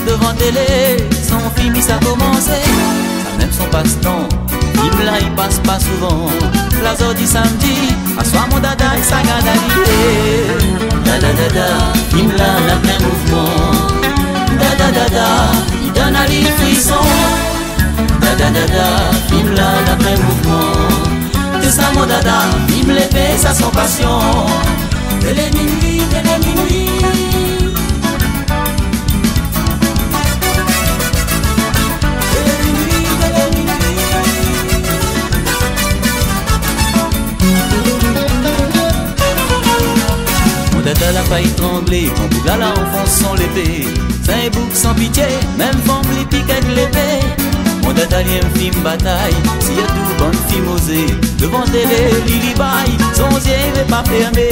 devant télé, son film ça a commencé. Ça même son passe-temps, film là il passe pas souvent. La sortie samedi, à soir mon dada et sa garde alliée. Dada dada, film là la plein mouvement. Dada dada, il donne à l'île frisson. Dada dada, film là la plein mouvement. Que ça mon dada, film l'épée, ça son passion. Télé minuit, télé minuit. Dada la faille trembler, quand Bouga la enfonce son l'épée. C'est un bouc sans pitié, même femme les pique avec l'épée. Mon dada lien film bataille, s'il y a tout bonne film osée. Devant télé, Lili baille, son yeux n'est pas fermé.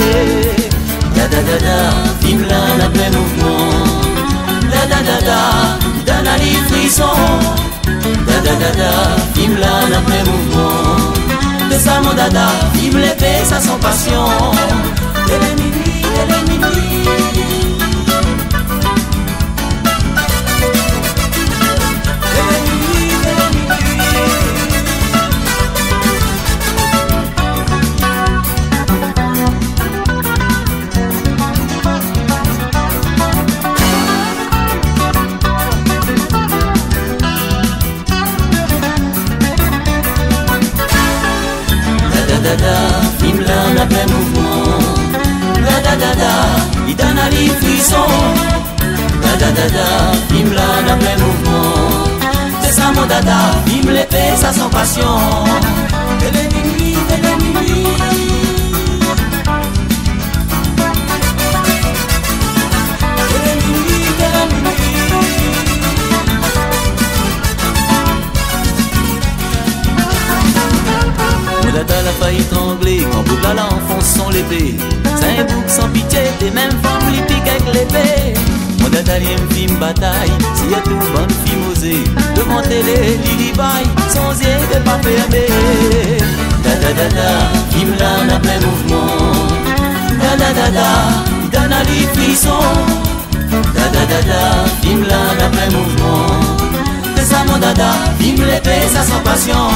Dada dada, film là, la plein mouvement. Dada dada, donne à l'île frisson. Dada dada, film là, la plein mouvement. De ça mon dada, film l'épée, ça son passion. Télé minuit, télé minuit. Télé minuit, télé minuit. Dada dada, film là, la plein mouvement. Dada dada, il donne à l'île frisson. Dada dada, film là, la plein mouvement. C'est ça mon dada, film l'épée, ça son passion. Télé minuit, télé minuit. Télé minuit, télé minuit. Mon dada la failli trembler quand Bouga la enfonce son l'épée. C'est un bouc sans pitié, des mêmes femmes les piquent avec l'épée. Mon dada lien film bataille, s'il y a tout bonne film osée. Devant télé, Lili baille, son yeux n'est pas fermé. Dada dada, film là, la plein mouvement. Dada dada, il donne à l'île frisson. Dada dada, film là, la plein mouvement. C'est ça mon dada, film l'épée, ça sans passion.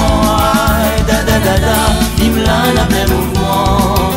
Dada dada, film là, la plein mouvement.